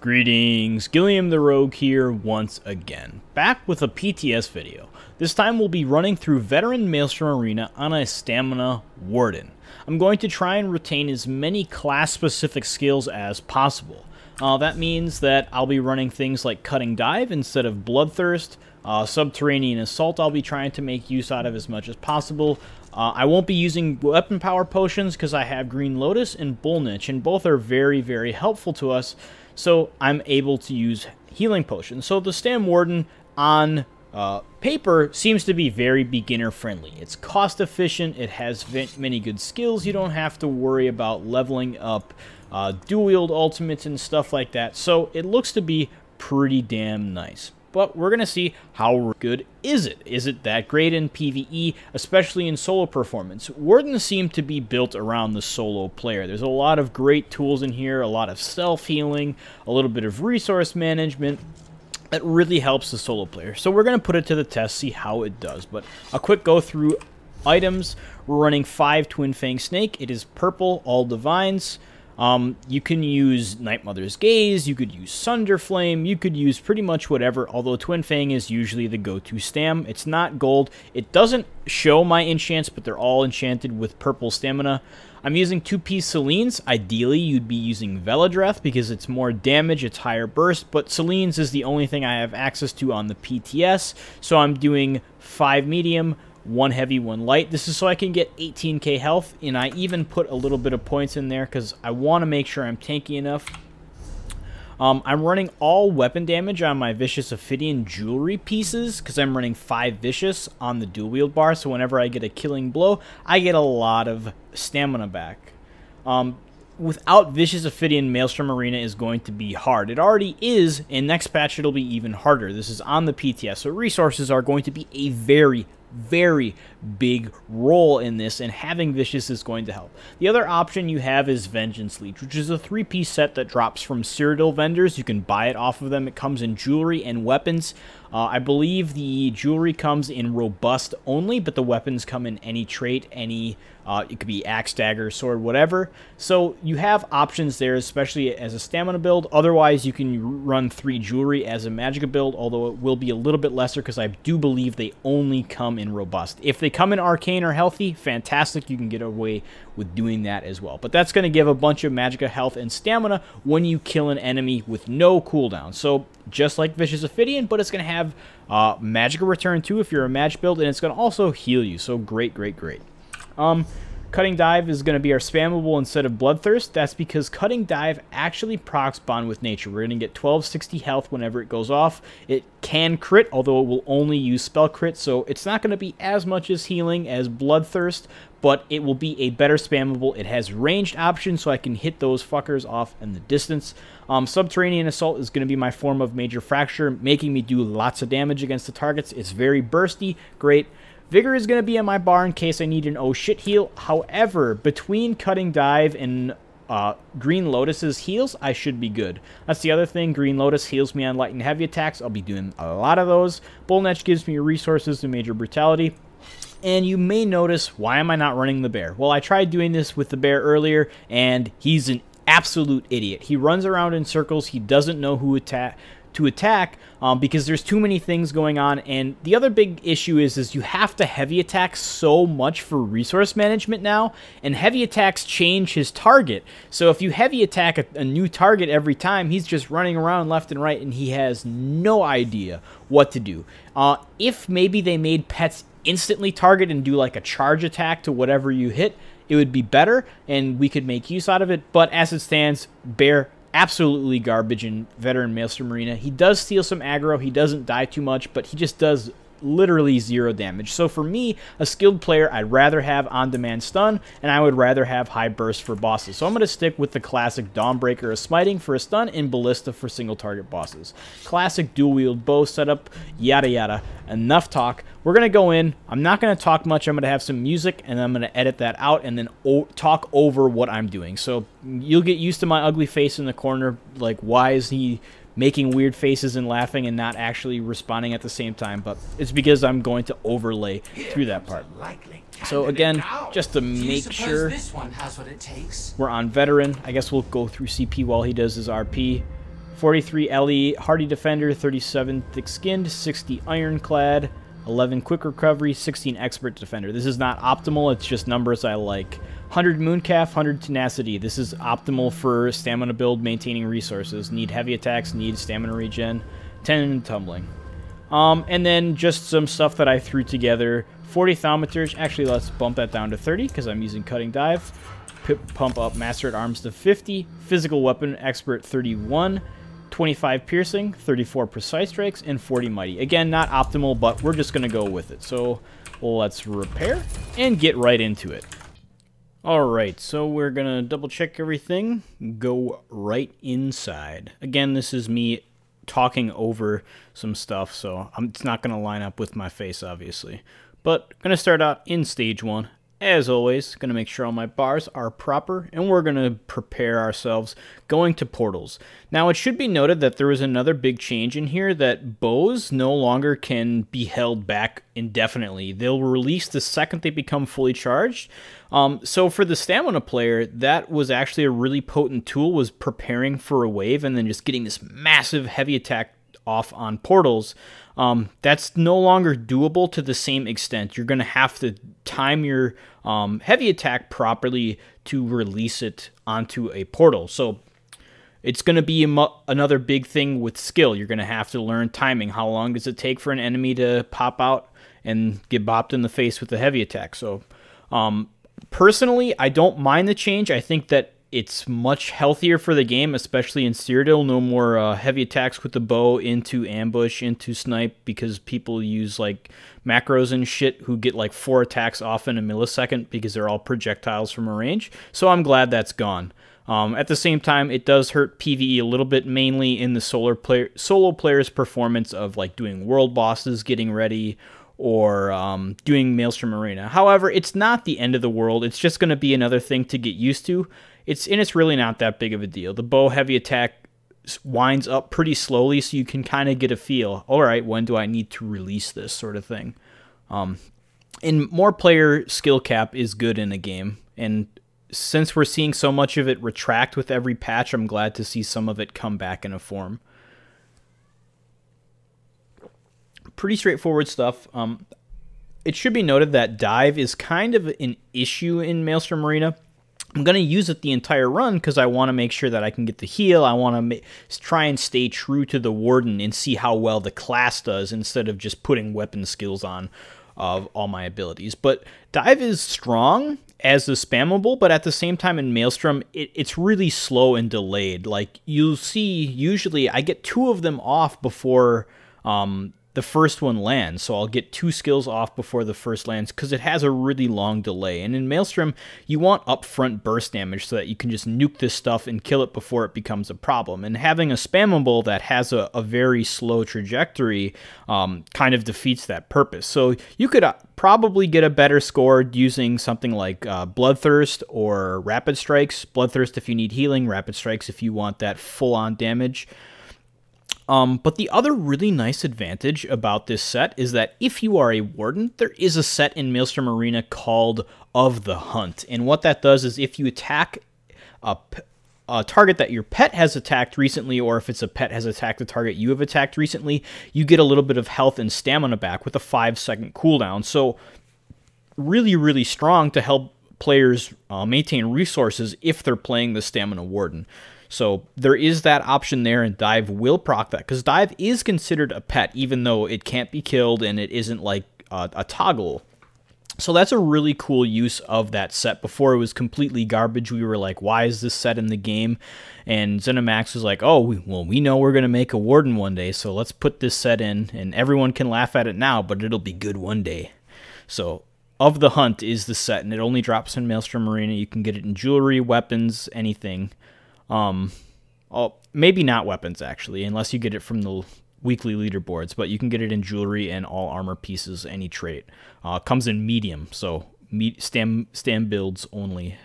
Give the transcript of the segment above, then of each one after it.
Greetings, Gilliam the Rogue here once again, back with a PTS video. This time we'll be running through Veteran Maelstrom Arena on a Stamina Warden. I'm going to try and retain as many class-specific skills as possible. That means that I'll be running things like Cutting Dive instead of Bloodthirst. Subterranean Assault I'll be trying to make use out of as much as possible. I won't be using weapon power potions because I have Green Lotus and Bull Niche, and both are very, very helpful to us, so I'm able to use healing potions. So the Stam Warden on paper seems to be very beginner friendly. It's cost efficient, it has many good skills, you don't have to worry about leveling up dual wield ultimates and stuff like that, so it looks to be pretty damn nice. But we're going to see how good is it. Is it that great in PvE, especially in solo performance? Wardens seem to be built around the solo player. There's a lot of great tools in here, a lot of self-healing, a little bit of resource management that really helps the solo player. So we're going to put it to the test, see how it does. But a quick go through items. We're running 5 Twin Fang Snake. It is purple, all divines. You can use Night Mother's Gaze, you could use Sunder Flame, you could use pretty much whatever, although Twin Fang is usually the go-to stam. It's not gold. It doesn't show my enchants, but they're all enchanted with purple stamina. I'm using 2-piece Selines. Ideally, you'd be using Veladreth because it's more damage, it's higher burst, but Selines is the only thing I have access to on the PTS, so I'm doing 5 medium, 1 heavy, 1 light. This is so I can get 18k health, and I even put a little bit of points in there because I want to make sure I'm tanky enough. I'm running all weapon damage on my Vicious Ophidian jewelry pieces because I'm running 5 Vicious on the dual wield bar, so whenever I get a killing blow, I get a lot of stamina back. Without Vicious Ophidian, Maelstrom Arena is going to be hard. It already is, and next patch it'll be even harder. This is on the PTS, so resources are going to be a very big role in this, and having Vicious is going to help. The other option you have is Vengeance Leech, which is a 3-piece set that drops from Cyrodiil vendors. You can buy it off of them. It comes in jewelry and weapons. I believe the jewelry comes in robust only, but the weapons come in any trait, any it could be axe, dagger, sword, whatever. So you have options there, especially as a stamina build. Otherwise, you can run 3 jewelry as a magicka build, although it will be a little bit lesser because I do believe they only come in robust. If they come in arcane or healthy, fantastic. You can get away with doing that as well. But that's going to give a bunch of magicka health and stamina when you kill an enemy with no cooldown. So just like Vicious Ophidian, but it's going to have magicka return too if you're a match build, and it's going to also heal you. So great. Cutting Dive is going to be our spammable instead of Bloodthirst. That's because Cutting Dive actually procs Bond with Nature. We're going to get 1260 health whenever it goes off. It can crit, although it will only use spell crit, so it's not going to be as much as healing as Bloodthirst, but it will be a better spammable. It has ranged options, so I can hit those fuckers off in the distance. Subterranean Assault is going to be my form of Major Fracture, making me do lots of damage against the targets. It's very bursty, great. Vigor is going to be in my bar in case I need an oh shit heal. However, between Cutting Dive and Green Lotus's heals, I should be good. That's the other thing. Green Lotus heals me on light and heavy attacks. I'll be doing a lot of those. Bull Niche gives me resources to Major Brutality. And you may notice, why am I not running the bear? Well, I tried doing this with the bear earlier, and he's an absolute idiot. He runs around in circles. He doesn't know who to attack because there's too many things going on. And the other big issue is you have to heavy attack so much for resource management now, and heavy attacks change his target. So if you heavy attack a new target every time, he's just running around left and right, and he has no idea what to do. If maybe they made pets instantly target and do like a charge attack to whatever you hit, it would be better, and we could make use out of it. But as it stands, bear absolutely garbage in Veteran Maelstrom Arena. He does steal some aggro, he doesn't die too much, but he just does literally 0 damage. So for me, a skilled player, I'd rather have on-demand stun, and I would rather have high burst for bosses. So I'm going to stick with the classic Dawnbreaker of Smiting for a stun and Ballista for single target bosses. Classic dual wield bow setup, yada yada. Enough talk. We're going to go in. I'm not going to talk much. I'm going to have some music, and I'm going to edit that out and then talk over what I'm doing. So you'll get used to my ugly face in the corner, like why is he making weird faces and laughing and not actually responding at the same time, but it's because I'm going to overlay through that part. So again, just to make sure we're on Veteran, I guess we'll go through CP while he does his RP. 43 LE Hardy Defender, 37 Thick Skinned, 60 Ironclad, 11 Quick Recovery, 16 Expert Defender. This is not optimal, it's just numbers I like. 100 Mooncalf, 100 Tenacity. This is optimal for stamina build, maintaining resources. Need heavy attacks, need stamina regen. 10 Tumbling. And then just some stuff that I threw together. 40 Thaumaturge. Actually, let's bump that down to 30 because I'm using Cutting Dive. Pump up Master at Arms to 50. Physical Weapon Expert 31. 25 Piercing, 34 Precise Strikes, and 40 Mighty. Again, not optimal, but we're just going to go with it. So let's repair and get right into it. Alright, so we're going to double check everything, go right inside. Again, this is me talking over some stuff, so it's not going to line up with my face, obviously. But going to start out in Stage 1. As always, going to make sure all my bars are proper, and we're going to prepare ourselves going to portals. Now, it should be noted that there was another big change in here, that bows no longer can be held back indefinitely. They'll release the second they become fully charged. So for the stamina player, that was actually a really potent tool, was preparing for a wave and then just getting this massive heavy attack off on portals. That's no longer doable to the same extent. You're going to have to time your heavy attack properly to release it onto a portal. So it's going to be another big thing with skill. You're going to have to learn timing. How long does it take for an enemy to pop out and get bopped in the face with a heavy attack? So personally, I don't mind the change. I think that it's much healthier for the game, especially in Cyrodiil. No more heavy attacks with the bow into ambush, into snipe, because people use like macros and shit who get like 4 attacks off in a millisecond because they're all projectiles from a range. So I'm glad that's gone. At the same time, it does hurt PvE a little bit, mainly in the solo player's performance of like doing world bosses, getting ready, or doing Maelstrom Arena. However, it's not the end of the world. It's just going to be another thing to get used to. It's really not that big of a deal. The bow heavy attack winds up pretty slowly, so you can kind of get a feel. All right, when do I need to release this sort of thing? And more player skill cap is good in a game. And since we're seeing so much of it retract with every patch, I'm glad to see some of it come back in a form. Pretty straightforward stuff. It should be noted that dive is kind of an issue in Maelstrom Arena. I'm going to use it the entire run because I want to make sure that I can get the heal. I want to try and stay true to the Warden and see how well the class does instead of just putting weapon skills on all my abilities. But dive is strong as a spammable, but at the same time in Maelstrom, it's really slow and delayed. Like you'll see, usually I get 2 of them off before the first one lands, so I'll get 2 skills off before the first lands because it has a really long delay. And in Maelstrom, you want upfront burst damage so that you can just nuke this stuff and kill it before it becomes a problem. And having a spammable that has a very slow trajectory kind of defeats that purpose. So you could probably get a better score using something like Bloodthirst or Rapid Strikes. Bloodthirst if you need healing, Rapid Strikes if you want that full-on damage. But the other really nice advantage about this set is that if you are a Warden, there is a set in Maelstrom Arena called Of the Hunt. And what that does is if you attack a target that your pet has attacked recently, or if it's a pet has attacked a target you have attacked recently, you get a little bit of health and stamina back with a 5-second cooldown. So really, really strong to help players maintain resources if they're playing the Stamina Warden. So there is that option there, and dive will proc that, because dive is considered a pet, even though it can't be killed and it isn't like a toggle. So that's a really cool use of that set. Before it was completely garbage. We were like, why is this set in the game? And ZeniMax was like, oh, well, we know we're going to make a Warden one day, so let's put this set in, and everyone can laugh at it now, but it'll be good one day. So Of the Hunt is the set, and it only drops in Maelstrom Arena. You can get it in jewelry, weapons, anything. Maybe not weapons, actually, unless you get it from the weekly leaderboards, but you can get it in jewelry and all armor pieces, any trait. Comes in medium, so stam builds only.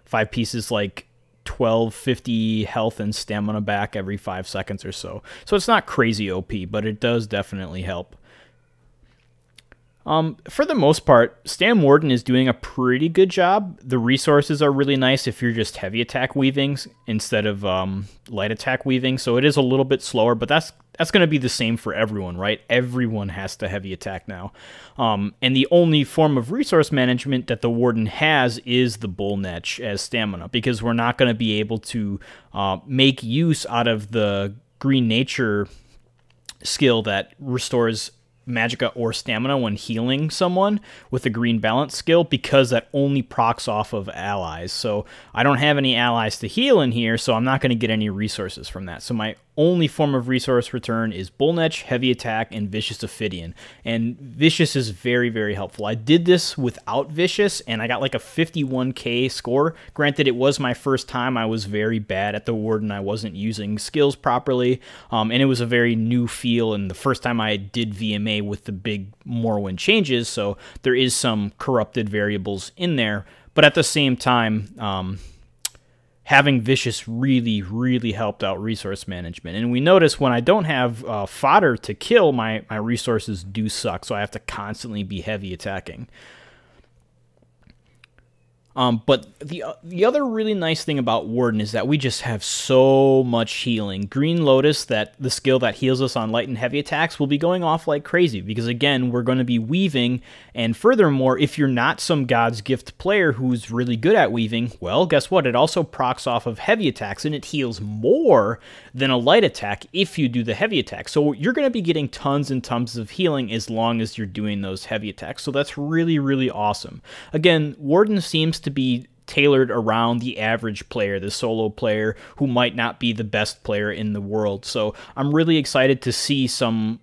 5 pieces, like 1250 health and stamina back every 5 seconds or so. So it's not crazy OP, but it does definitely help. For the most part, Stam Warden is doing a pretty good job. The resources are really nice if you're just heavy attack weaving instead of light attack weaving. So it is a little bit slower, but that's going to be the same for everyone, right? Everyone has to heavy attack now. And the only form of resource management that the Warden has is the Bull Netch as stamina, because we're not going to be able to make use out of the Green Nature skill that restores magicka or stamina when healing someone with a green balance skill, because that only procs off of allies. So I don't have any allies to heal in here, so I'm not going to get any resources from that. So my only form of resource return is Bull Netch, Heavy Attack, and Vicious Ophidian. And Vicious is very, very helpful. I did this without Vicious, and I got like a 51k score. Granted, it was my first time. I was very bad at the Warden. I wasn't using skills properly, and it was a very new feel, and the first time I did VMA with the big Morrowind changes, so there is some corrupted variables in there. But at the same time, having Vicious really, really helped out resource management. And we notice when I don't have fodder to kill, my resources do suck, so I have to constantly be heavy attacking. But the other really nice thing about Warden is that we just have so much healing. Green Lotus, that the skill that heals us on light and heavy attacks, will be going off like crazy, because again, we're going to be weaving, and furthermore, if you're not some God's Gift player who's really good at weaving, well, guess what? It also procs off of heavy attacks, and it heals more than a light attack if you do the heavy attack. So you're going to be getting tons and tons of healing as long as you're doing those heavy attacks. So that's really, really awesome. Again, Warden seems to be tailored around the average player, the solo player who might not be the best player in the world. So I'm really excited to see some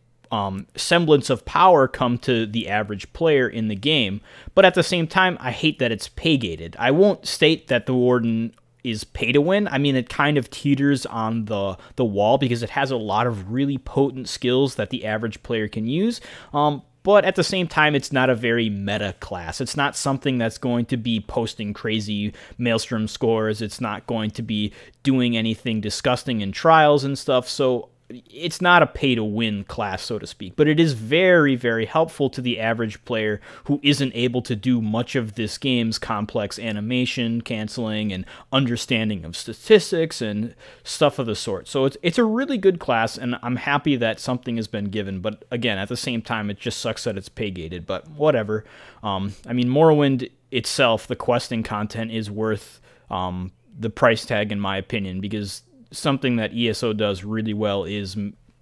semblance of power come to the average player in the game. But at the same time, I hate that it's pay-gated. I won't state that the Warden is pay to win. I mean, it kind of teeters on the wall, because it has a lot of really potent skills that the average player can use. But at the same time, it's not a very meta class. It's not something that's going to be posting crazy Maelstrom scores. It's not going to be doing anything disgusting in trials and stuff. So it's not a pay-to-win class, so to speak, but it is very, very helpful to the average player who isn't able to do much of this game's complex animation, canceling, and understanding of statistics and stuff of the sort. So it's a really good class, and I'm happy that something has been given, but again, at the same time, it just sucks that it's pay-gated, but whatever. I mean, Morrowind itself, the questing content, is worth the price tag, in my opinion, because something that ESO does really well is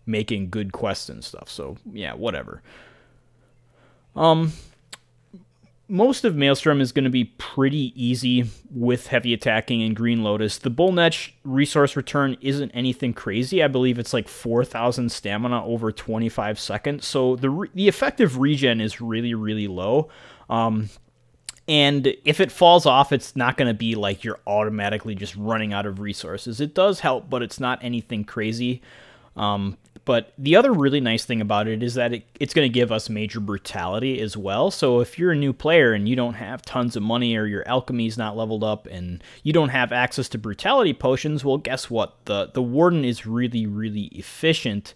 making good quests and stuff. So yeah, whatever. Most of Maelstrom is going to be pretty easy with heavy attacking and Green Lotus. The Bull Netch resource return isn't anything crazy. I believe it's like 4,000 stamina over 25 seconds. So the effective regen is really, really low. And if it falls off, it's not going to be like you're automatically just running out of resources. It does help, but it's not anything crazy. But the other really nice thing about it is that it's going to give us major brutality as well. So if you're a new player and you don't have tons of money, or your alchemy's not leveled up and you don't have access to brutality potions, well, guess what? The Warden is really, really efficient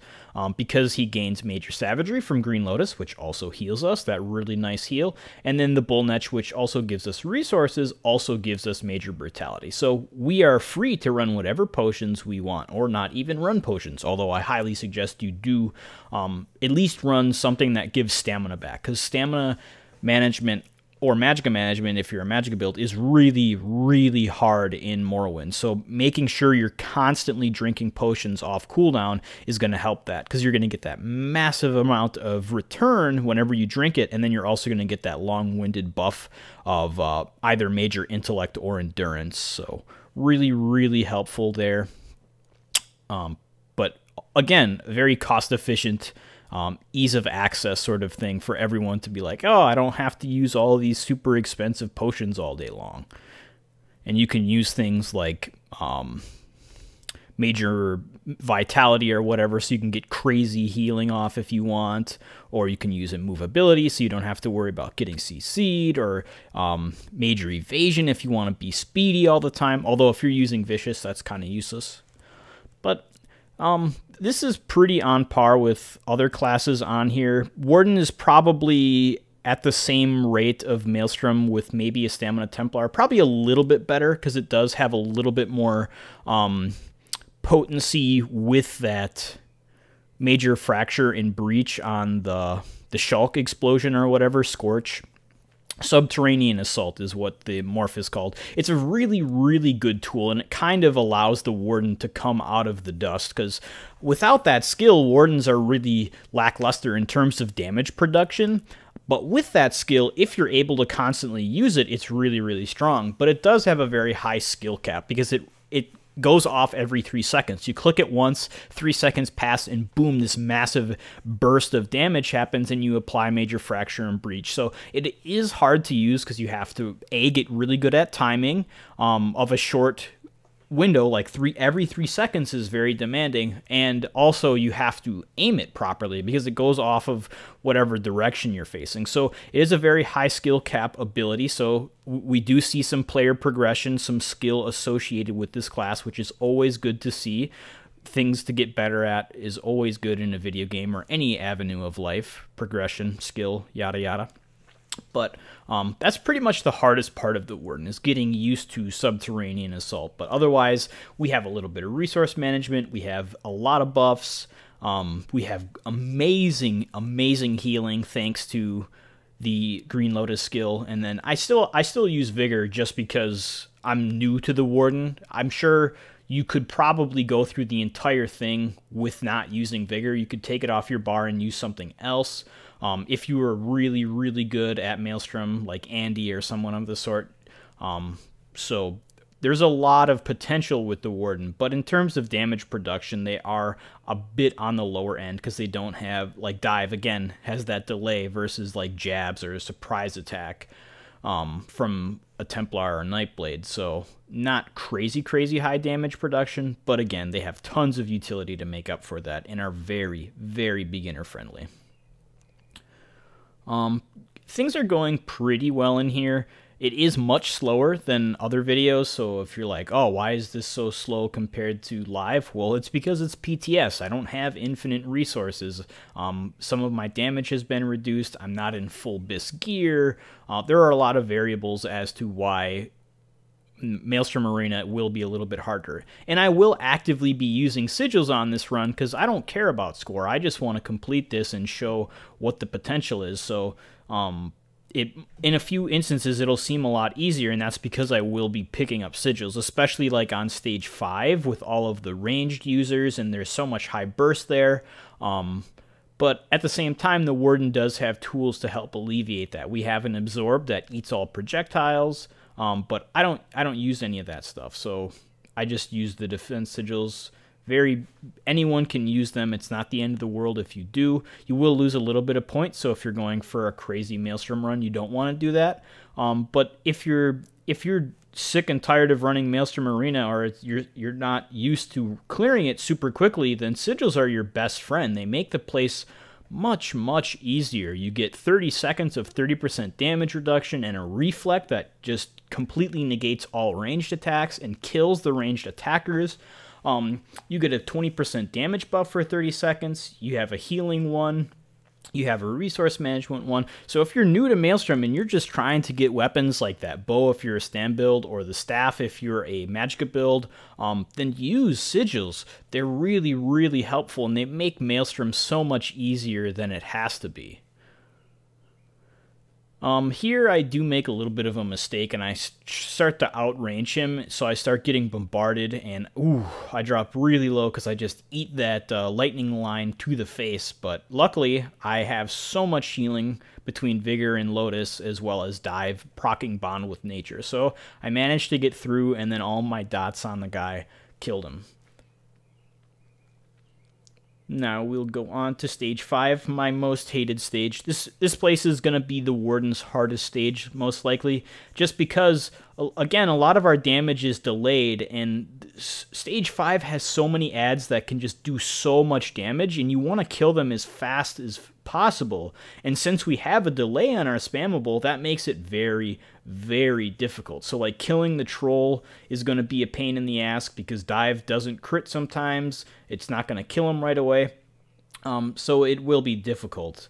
because he gains major savagery from Green Lotus, which also heals us, that really nice heal. And then the Bull Netch, which also gives us resources, also gives us major brutality. So we are free to run whatever potions we want, or not even run potions, although I highly suggest you do at least run something that gives stamina back, because stamina management or magicka management, if you're a magicka build, is really, really hard in Morrowind. So making sure you're constantly drinking potions off cooldown is going to help that, because you're going to get that massive amount of return whenever you drink it, and then you're also going to get that long-winded buff of either major intellect or endurance. So really, really helpful there. But again, very cost-efficient, ease of access sort of thing for everyone to be like, oh, I don't have to use all these super expensive potions all day long. And you can use things like major vitality or whatever, so you can get crazy healing off if you want, or you can use immovability so you don't have to worry about getting CC'd, or major evasion if you want to be speedy all the time, although if you're using Vicious, that's kind of useless. But this is pretty on par with other classes on here. Warden is probably at the same rate of Maelstrom with maybe a Stamina Templar. Probably a little bit better because it does have a little bit more potency with that major fracture and breach on the Shulk explosion or whatever, Scorch. Subterranean Assault is what the morph is called. It's a really, really good tool, and it kind of allows the Warden to come out of the dust, because without that skill, Wardens are really lackluster in terms of damage production. But with that skill, if you're able to constantly use it, it's really, really strong. But it does have a very high skill cap, because it goes off every 3 seconds. You click it once, 3 seconds pass, and boom, this massive burst of damage happens, and you apply Major Fracture and Breach. So it is hard to use because you have to, A, get really good at timing of a short window, like every 3 seconds is very demanding, and also you have to aim it properly because it goes off of whatever direction you're facing. So it is a very high skill cap ability, so we do see some player progression, some skill associated with this class, which is always good to see. Things to get better at is always good in a video game or any avenue of life. Progression, skill, yada yada. But that's pretty much the hardest part of the Warden, is getting used to Subterranean Assault. But otherwise, we have a little bit of resource management. We have a lot of buffs. We have amazing, amazing healing thanks to the Green Lotus skill. And then I still use Vigor just because I'm new to the Warden. I'm sure you could probably go through the entire thing with not using Vigor. You could take it off your bar and use something else. If you were really, really good at Maelstrom, like Andy or someone of the sort. So there's a lot of potential with the Warden, but in terms of damage production, they are a bit on the lower end because they don't have, like Dive, again, has that delay versus like Jabs or a surprise attack from a Templar or Nightblade. So not crazy, crazy high damage production, but again, they have tons of utility to make up for that and are very, very beginner friendly. Things are going pretty well in here. It is much slower than other videos, so if you're like, oh, why is this so slow compared to live? Well, it's because it's PTS. I don't have infinite resources. Some of my damage has been reduced. I'm not in full BIS gear. There are a lot of variables as to why Maelstrom Arena will be a little bit harder. And I will actively be using sigils on this run because I don't care about score. I just want to complete this and show what the potential is. So in a few instances it'll seem a lot easier, and that's because I will be picking up sigils, especially like on stage 5 with all of the ranged users, and there's so much high burst there. But at the same time, the Warden does have tools to help alleviate that. We have an Absorb that eats all projectiles. But I don't use any of that stuff, so I just use the defense sigils. Anyone can use them. It's not the end of the world if you do. You will lose a little bit of points, so if you're going for a crazy Maelstrom run, you don't want to do that. But if you're sick and tired of running Maelstrom Arena, or you're not used to clearing it super quickly, then sigils are your best friend. They make the place much, much easier. You get 30 seconds of 30% damage reduction and a reflect that just completely negates all ranged attacks and kills the ranged attackers. You get a 20% damage buff for 30 seconds. You have a healing one. You have a resource management one. So if you're new to Maelstrom and you're just trying to get weapons like that bow if you're a Stam build, or the staff if you're a Magicka build, then use sigils. They're really, really helpful, and they make Maelstrom so much easier than it has to be. Here I do make a little bit of a mistake, and I start to outrange him, so I start getting bombarded, and ooh, I drop really low because I just eat that lightning line to the face. But luckily, I have so much healing between Vigor and Lotus, as well as Dive, proccing Bond with Nature. So I managed to get through, and then all my dots on the guy killed him. Now we'll go on to stage 5, my most hated stage. This place is going to be the Warden's hardest stage, most likely, just because, again, a lot of our damage is delayed, and stage 5 has so many adds that can just do so much damage, and you want to kill them as fast as possible. And since we have a delay on our spammable, that makes it very, very difficult. So like killing the troll is going to be a pain in the ass because Dive doesn't crit sometimes. It's not going to kill him right away. So it will be difficult.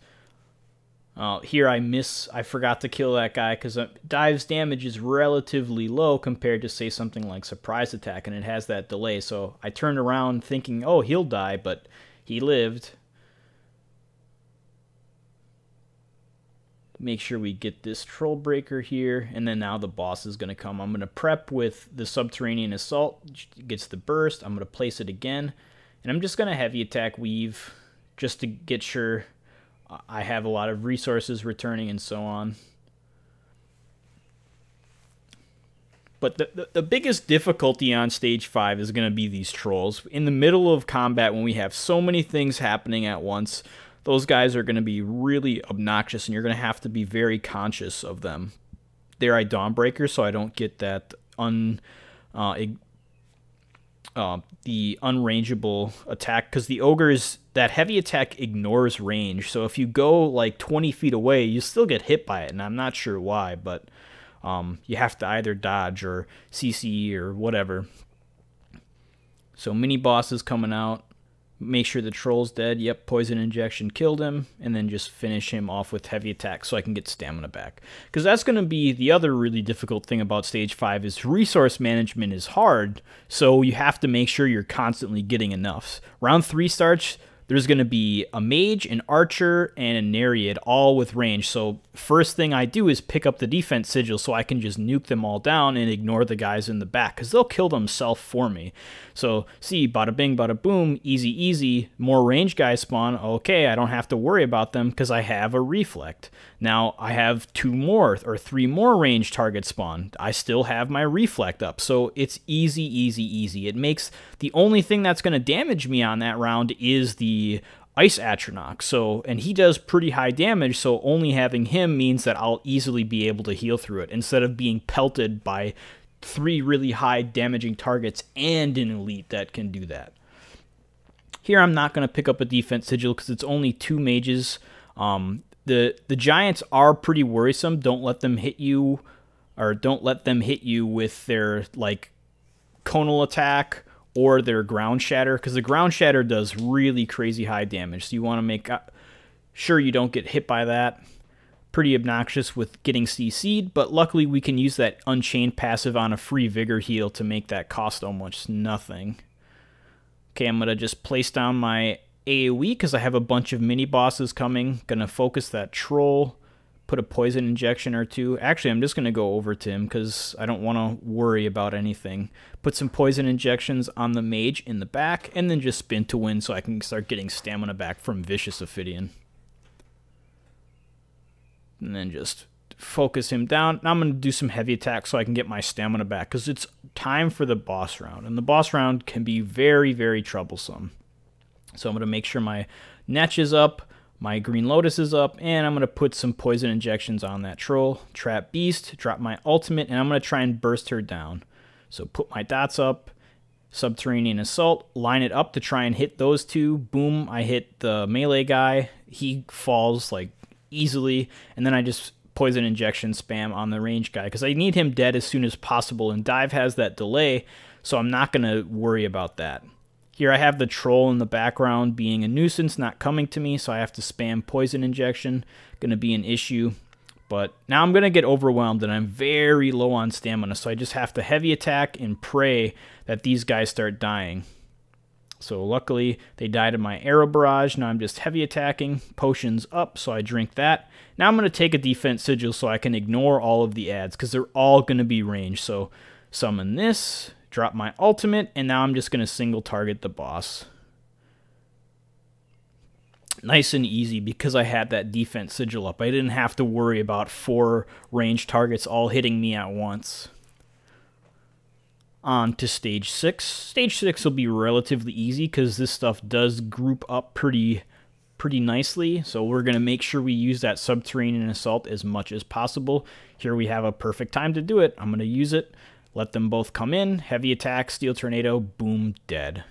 Here I forgot to kill that guy because Dive's damage is relatively low compared to, say, something like Surprise Attack, and it has that delay. So I turned around thinking, oh, he'll die, but he lived. Make sure we get this Troll Breaker here, and then now the boss is going to come. I'm going to prep with the Subterranean Assault. Gets the burst. I'm going to place it again, and I'm just going to Heavy Attack Weave just to get sure I have a lot of resources returning and so on. But the biggest difficulty on Stage 5 is going to be these trolls. In the middle of combat, when we have so many things happening at once, those guys are going to be really obnoxious, and you're going to have to be very conscious of them. They're Dawnbreaker, so I don't get that the unrangeable attack, because the ogres, that heavy attack ignores range. So if you go like 20 feet away, you still get hit by it, and I'm not sure why, but you have to either dodge or CC or whatever. So mini bosses coming out. Make sure the troll's dead. Yep, poison injection killed him, and then just finish him off with heavy attack so I can get stamina back. Because that's going to be the other really difficult thing about Stage 5 is resource management is hard, so you have to make sure you're constantly getting enough. Round 3 starts, there's going to be a mage, an archer, and a Nereid, all with range. So first thing I do is pick up the defense sigil so I can just nuke them all down and ignore the guys in the back, because they'll kill themselves for me. So see, bada bing, bada boom, easy, easy. More range guys spawn. Okay, I don't have to worry about them because I have a reflect. Now I have 2 more or 3 more range targets spawn. I still have my reflect up. So it's easy, easy, easy. It makes the only thing that's going to damage me on that round is the Ice Atronach. So, and he does pretty high damage, so only having him means that I'll easily be able to heal through it instead of being pelted by 3 really high damaging targets and an elite that can do that. Here I'm not going to pick up a defense sigil because it's only 2 mages. The giants are pretty worrisome. Don't let them hit you, or don't let them hit you with their like conal attack or their ground shatter, because the ground shatter does really crazy high damage. So you want to make sure you don't get hit by that. Pretty obnoxious with getting CC'd, but luckily we can use that Unchained passive on a free Vigor heal to make that cost almost nothing. Okay, I'm going to just place down my AoE because I have a bunch of mini bosses coming. Going to focus that troll, put a poison injection or 2. Actually, I'm just going to go over to him because I don't want to worry about anything. Put some poison injections on the mage in the back, and then just spin to win so I can start getting stamina back from Vicious Ophidian. And then just focus him down. Now I'm going to do some heavy attacks so I can get my stamina back, because it's time for the boss round. And the boss round can be very, very troublesome. So I'm going to make sure my Netch is up, my Green Lotus is up, and I'm going to put some poison injections on that troll. Trap Beast, drop my ultimate, and I'm going to try and burst her down. So put my dots up, Subterranean Assault, line it up to try and hit those 2. Boom, I hit the melee guy. He falls like easily, and then I just poison injection spam on the range guy because I need him dead as soon as possible, and Dive has that delay, so I'm not going to worry about that. Here I have the troll in the background being a nuisance, not coming to me, so I have to spam poison injection. Going to be an issue, but now I'm going to get overwhelmed, and I'm very low on stamina, so I just have to heavy attack and pray that these guys start dying. So luckily, they died in my arrow barrage. Now I'm just heavy attacking. Potions up, so I drink that. Now I'm going to take a defense sigil so I can ignore all of the adds, because they're all going to be ranged. So summon this, drop my ultimate, and now I'm just going to single target the boss. Nice and easy because I had that defense sigil up. I didn't have to worry about 4 ranged targets all hitting me at once. On to Stage 6. Stage 6 will be relatively easy because this stuff does group up pretty nicely. So we're going to make sure we use that Subterranean Assault as much as possible. Here we have a perfect time to do it. I'm going to use it. Let them both come in. Heavy attack, Steel Tornado, boom, dead.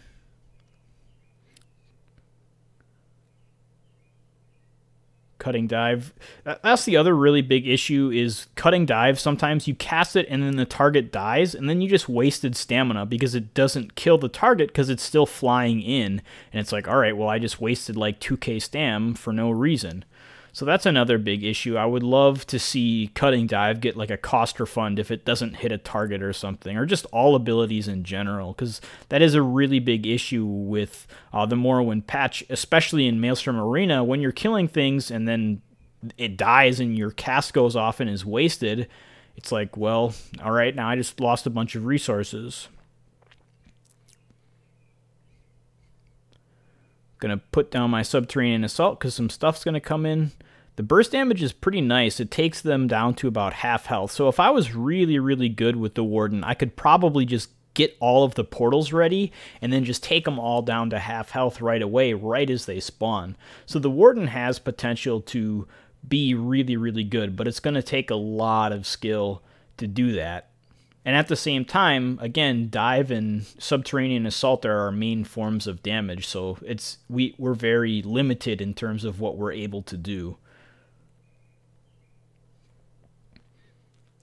Cutting dive. That's the other really big issue is cutting dive. Sometimes you cast it and then the target dies, and then you just wasted stamina because it doesn't kill the target because it's still flying in. And it's like, all right, well, I just wasted like 2k stam for no reason. So that's another big issue. I would love to see Cutting Dive get like a cost refund if it doesn't hit a target or something, or just all abilities in general, because that is a really big issue with the Morrowind patch, especially in Maelstrom Arena. When you're killing things and then it dies and your cast goes off and is wasted, it's like, well, all right, now I just lost a bunch of resources. Gonna put down my Subterranean Assault because some stuff's gonna come in. The burst damage is pretty nice. It takes them down to about half health. So if I was really, really good with the Warden, I could probably just get all of the portals ready and then just take them all down to half health right away, right as they spawn. So the Warden has potential to be really, really good, but it's going to take a lot of skill to do that. And at the same time, again, Dive and Subterranean Assault are our main forms of damage, so we're very limited in terms of what we're able to do.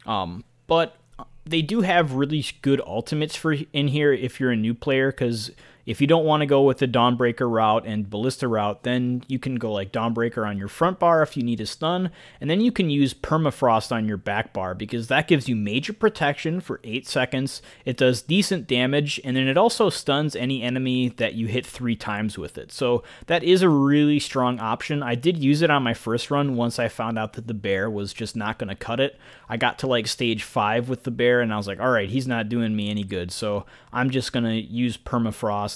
But they do have really good ultimates in here if you're a new player, because if you don't want to go with the Dawnbreaker route and Ballista route, then you can go like Dawnbreaker on your front bar if you need a stun, and then you can use Permafrost on your back bar, because that gives you major protection for 8 seconds, it does decent damage, and then it also stuns any enemy that you hit 3 times with it. So that is a really strong option. I did use it on my first run once I found out that the bear was just not going to cut it. I got to like stage 5 with the bear, and I was like, alright, he's not doing me any good, so I'm just going to use Permafrost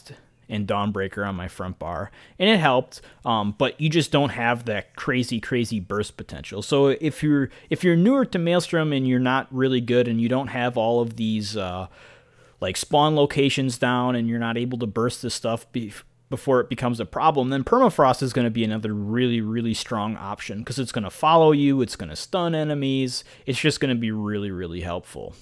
and Dawnbreaker on my front bar, and it helped, but you just don't have that crazy burst potential. So if you're newer to Maelstrom and you're not really good and you don't have all of these like spawn locations down and you're not able to burst this stuff before it becomes a problem, then Permafrost is going to be another really strong option, because it's going to follow you, it's going to stun enemies, it's just going to be really helpful.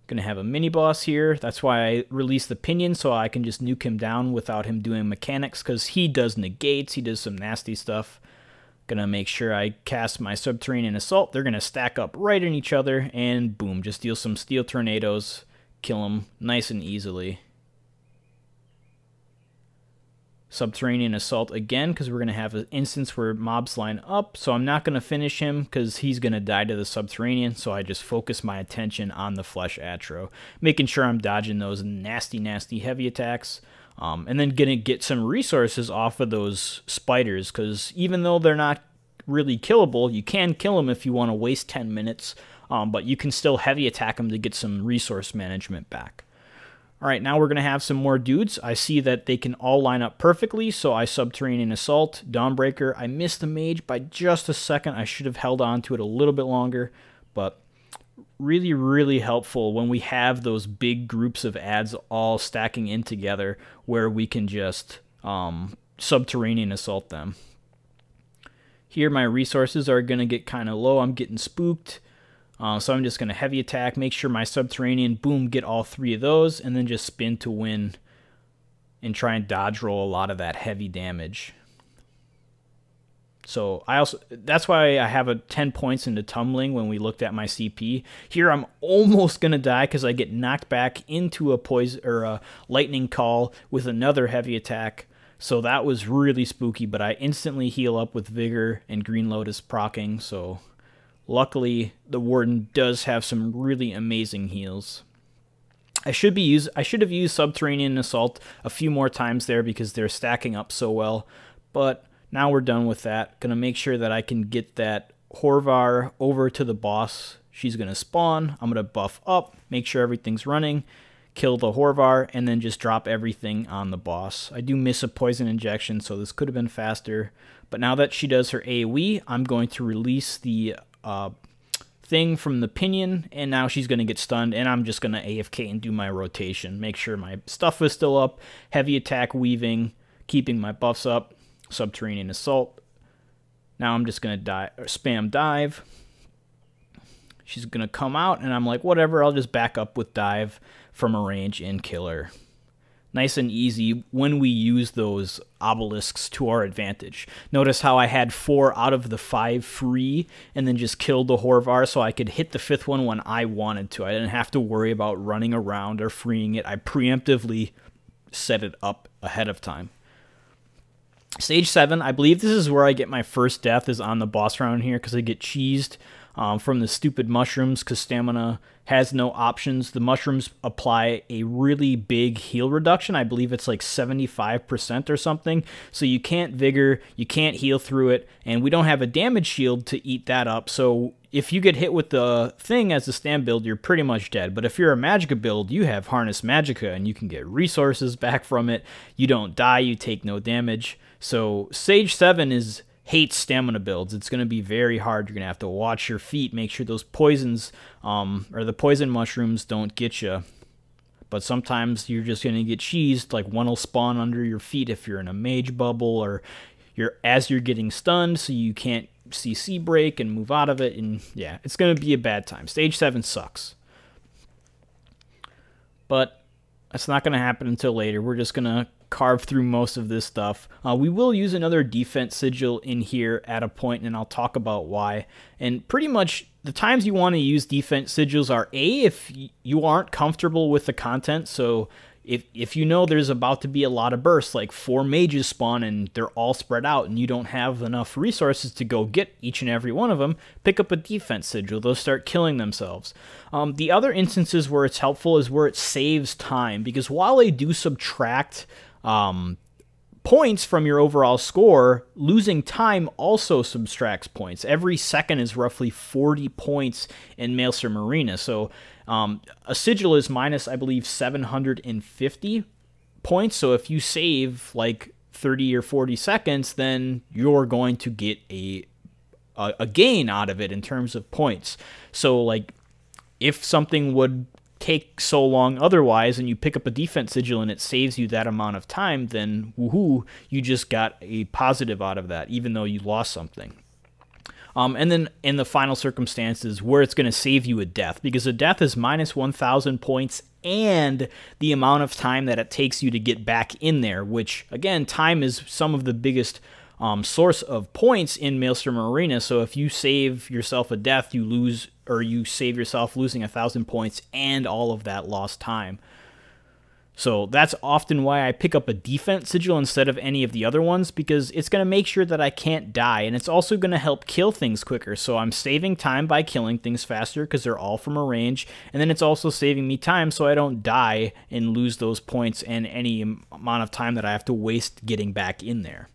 Gonna have a mini boss here. That's why I released the Pinion, so I can just nuke him down without him doing mechanics, because he does negates, he does some nasty stuff. Gonna make sure I cast my Subterranean Assault. They're gonna stack up right in each other, and boom, just deal some steel tornadoes, kill them nice and easily. Subterranean Assault again, because we're going to have an instance where mobs line up, so I'm not going to finish him because he's going to die to the Subterranean, so I just focus my attention on the Flesh Atro, making sure I'm dodging those nasty heavy attacks, and then going to get some resources off of those spiders, because even though they're not really killable, you can kill them if you want to waste 10 minutes, but you can still heavy attack them to get some resource management back. Alright, now we're going to have some more dudes. I see that they can all line up perfectly, so I Subterranean Assault, Dawnbreaker. I missed the mage by just a second. I should have held on to it a little bit longer, but really helpful when we have those big groups of adds all stacking in together where we can just Subterranean Assault them. Here my resources are going to get kind of low. I'm getting spooked. So I'm just going to heavy attack, make sure my Subterranean, boom, get all 3 of those, and then just spin to win and try and dodge roll a lot of that heavy damage. So that's why I have a 10 points into tumbling when we looked at my CP. Here I'm almost going to die because I get knocked back into a poison or a lightning call with another heavy attack. So that was really spooky, but I instantly heal up with Vigor and Green Lotus proccing, so luckily, the Warden does have some really amazing heals. I should have used Subterranean Assault a few more times there because they're stacking up so well, but now we're done with that. Gonna make sure that I can get that Horvar over to the boss. She's gonna spawn. I'm gonna buff up, make sure everything's running, kill the Horvar, and then just drop everything on the boss. I do miss a poison injection, so this could have been faster, but now that she does her AoE, I'm going to release the thing from the Pinion, and now she's going to get stunned, and I'm just going to AFK and do my rotation. Make sure my stuff is still up, heavy attack weaving, keeping my buffs up, Subterranean Assault. Now I'm just going to spam dive. She's going to come out, and I'm like, whatever, I'll just back up with dive from a range and kill her. Nice and easy when we use those obelisks to our advantage. Notice how I had 4 out of the 5 free and then just killed the Horvar so I could hit the 5th one when I wanted to. I didn't have to worry about running around or freeing it. I preemptively set it up ahead of time. Stage 7, I believe this is where I get my first death, is on the boss round here, because I get cheesed from the stupid mushrooms, because stamina has no options. The mushrooms apply a really big heal reduction. I believe it's like 75% or something. So you can't vigor, you can't heal through it, and we don't have a damage shield to eat that up. So if you get hit with the thing as a stam build, you're pretty much dead. But if you're a Magicka build, you have Harness Magicka, and you can get resources back from it. You don't die, you take no damage. So Stage 7 hates stamina builds. It's going to be very hard. You're going to have to watch your feet, make sure those poisons or the poison mushrooms don't get you. But sometimes you're just going to get cheesed, like one will spawn under your feet if you're in a mage bubble, or as you're getting stunned, so you can't CC break and move out of it. And yeah, it's going to be a bad time. Stage 7 sucks. But that's not going to happen until later. We're just going to carve through most of this stuff. We will use another defense sigil in here at a point, and I'll talk about why. And pretty much the times you want to use defense sigils are if you aren't comfortable with the content. So if you know there's about to be a lot of bursts, like 4 mages spawn and they're all spread out and you don't have enough resources to go get each and every one of them, pick up a defense sigil. They'll start killing themselves. The other instances where it's helpful is where it saves time, because while they do subtract points from your overall score, losing time also subtracts points. Every second is roughly 40 points in Maelstrom Arena. So a sigil is minus, I believe, 750 points. So if you save like 30 or 40 seconds, then you're going to get a gain out of it in terms of points. So like if something would take so long otherwise and you pick up a defense sigil and it saves you that amount of time, then woohoo, you just got a positive out of that, even though you lost something. And then in the final circumstances where it's going to save you a death, because a death is minus 1,000 points and the amount of time that it takes you to get back in there, which again, time is some of the biggest source of points in Maelstrom Arena. So if you save yourself a death, you lose, or you save yourself losing 1,000 points and all of that lost time. So that's often why I pick up a defense sigil instead of any of the other ones, because it's going to make sure that I can't die, and it's also going to help kill things quicker. So I'm saving time by killing things faster because they're all from a range, and then it's also saving me time so I don't die and lose those points and any amount of time that I have to waste getting back in there.